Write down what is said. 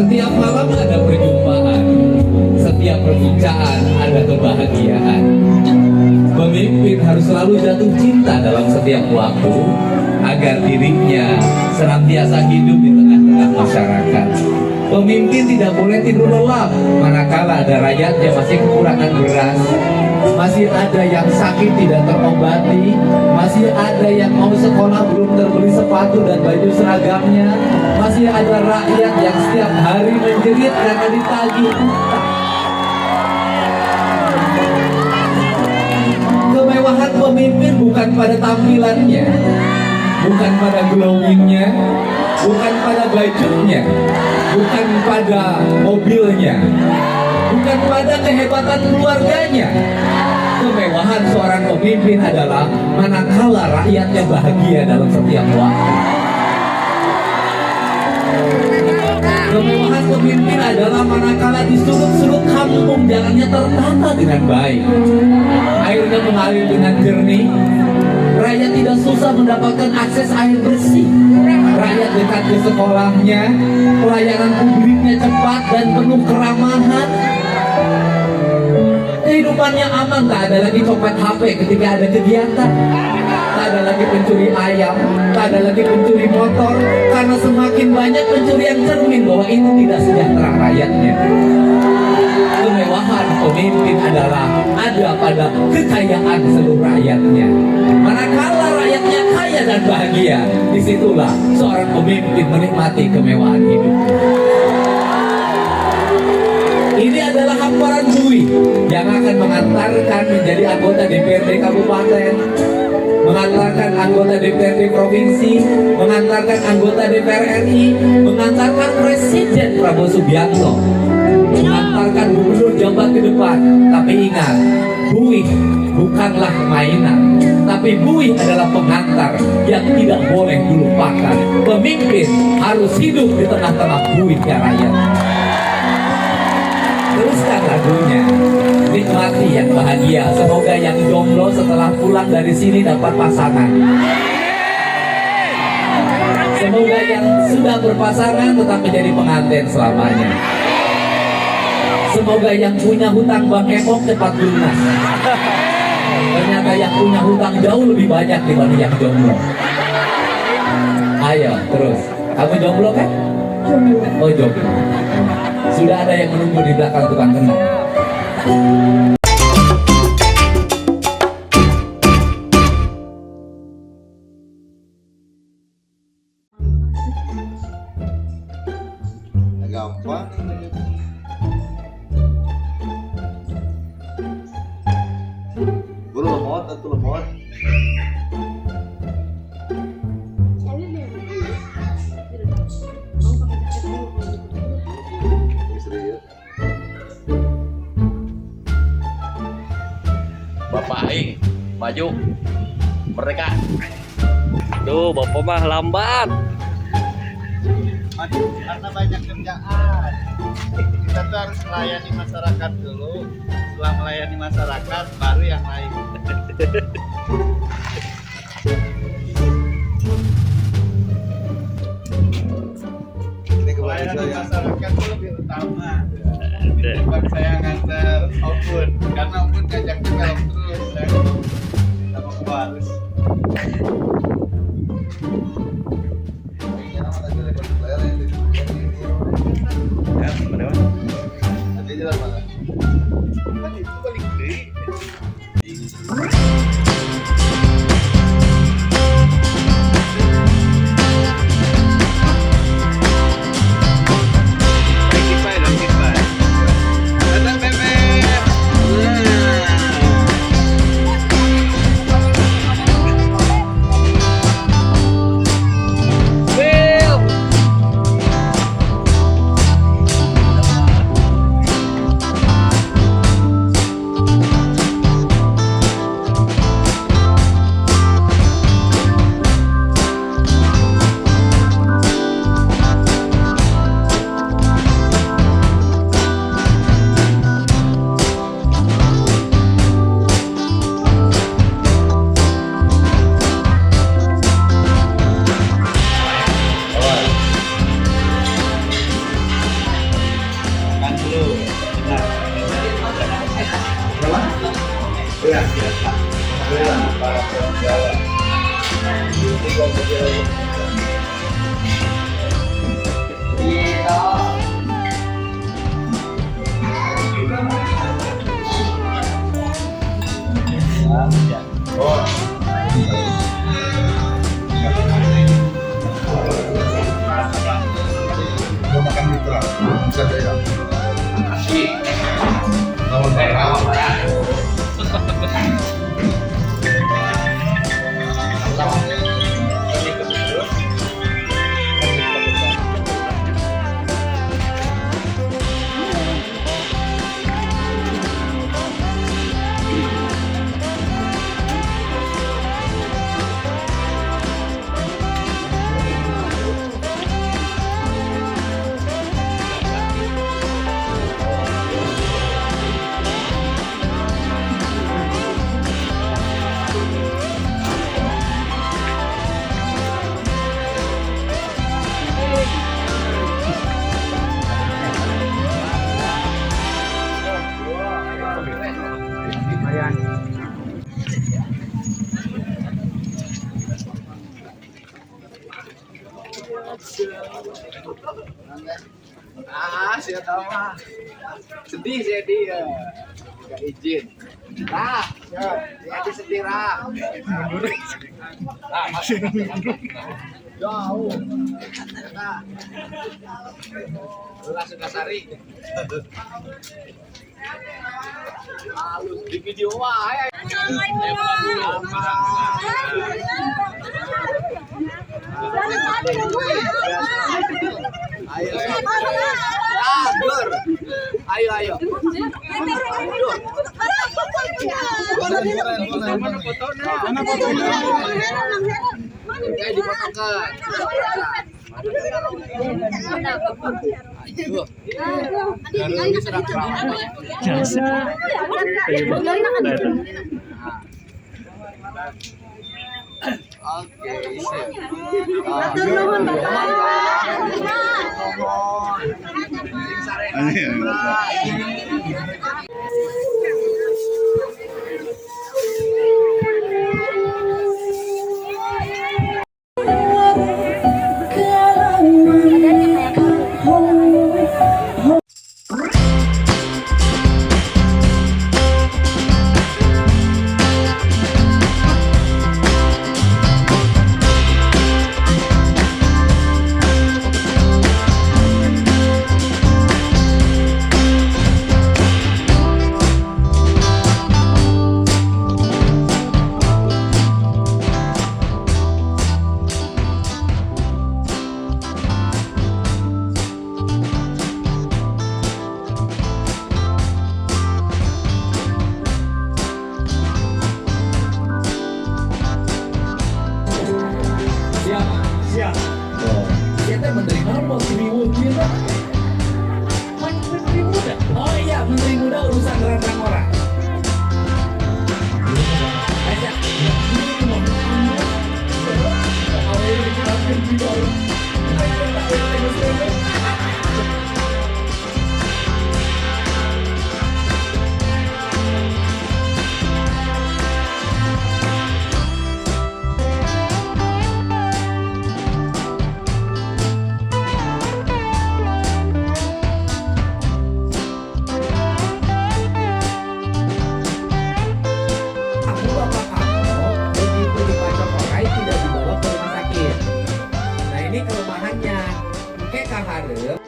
Setiap malam ada perjumpaan, setiap perbincangan ada kebahagiaan. Pemimpin harus selalu jatuh cinta dalam setiap waktu agar dirinya senantiasa hidup di tengah-tengah masyarakat. Pemimpin tidak boleh tidur lelap manakala ada rakyatnya masih kekurangan beras, masih ada yang sakit tidak terobati, masih ada yang mau sekolah belum terbeli sepatu dan baju seragamnya, masih ada rakyat yang setiap hari menjerit karena ditagih utang. Kemewahan pemimpin bukan pada tampilannya, bukan pada glowingnya, bukan pada bajunya, bukan pada mobilnya, bukan pada kehebatan keluarganya. Kemewahan seorang pemimpin adalah manakala rakyatnya bahagia dalam setiap waktu. Kemewahan pemimpin adalah manakala di sudut-sudut kampung jalannya tertata dengan baik, airnya mengalir dengan jernih, rakyat tidak susah mendapatkan akses air bersih, rakyat dekat ke sekolahnya, pelayanan publiknya cepat dan penuh keramahan, kehidupannya aman, tak ada lagi copet HP ketika ada kegiatan, tak ada lagi pencuri ayam, tak ada lagi pencuri motor, karena semakin banyak pencurian cermin bahwa itu tidak sejahtera rakyatnya. Kemewahan pemimpin adalah ada pada kekayaan seluruh rakyatnya. Manakala rakyatnya kaya dan bahagia, disitulah seorang pemimpin menikmati kemewahan hidup. Ini adalah hamparan bui yang akan mengantarkan menjadi anggota DPRD Kabupaten, mengantarkan anggota DPRD Provinsi, mengantarkan anggota DPR RI, mengantarkan Presiden Prabowo Subianto, mengantarkan gubernur Jawa ke depan. Tapi ingat, buih bukanlah mainan, tapi buih adalah pengantar yang tidak boleh dilupakan. Pemimpin harus hidup di tengah-tengah buihnya rakyat. Teruskan lagunya, nikmati yang bahagia. Semoga yang jomblo setelah pulang dari sini dapat pasangan. Semoga yang sudah berpasangan tetap menjadi pengantin selamanya. Semoga yang punya hutang Bang Emok cepat lunas. Ternyata yang punya hutang jauh lebih banyak dibanding yang jomblo. Ayo terus. Kamu jomblo kan? Oh jomblo. Sudah ada yang menunggu di belakang tukang kena. Gampang. Bro lemot atau lemot? Bapak Aing, maju, merdeka. Duh, bapak mah lambat. Karena banyak kerjaan. Kita tuh harus melayani masyarakat dulu. Setelah melayani masyarakat, baru yang lain. Ini melayani masyarakat itu lebih utama. Sebab saya nganter Opun, karena Opun ngajaknya belok terus ya. Sama Kebarus. Ya, mana mana? Nanti jalan mana? Kan itu balik deh. netral. Bukan daerah. Asik. Lawan Lawan Barat. Barat. Ah, saya tahu mah. Sedih saya dia. Gak izin. Nah, ya sedih lah. Jauh. Nah. Ulah Sukasari. Halus di video wae. Ayo. Dur. Ayo. Mana fotonya? Kayak dipotokan. Oke, Siap. Oh, kita menteri apa? Menteri muda. Menteri muda. Oh iya, menteri muda urusan rantang orang. Aja. Aku bapak kamu begitu dipacok orang tidak dibawa ke rumah sakit. Nah ini kelemahannya. Kayak Kang Hareup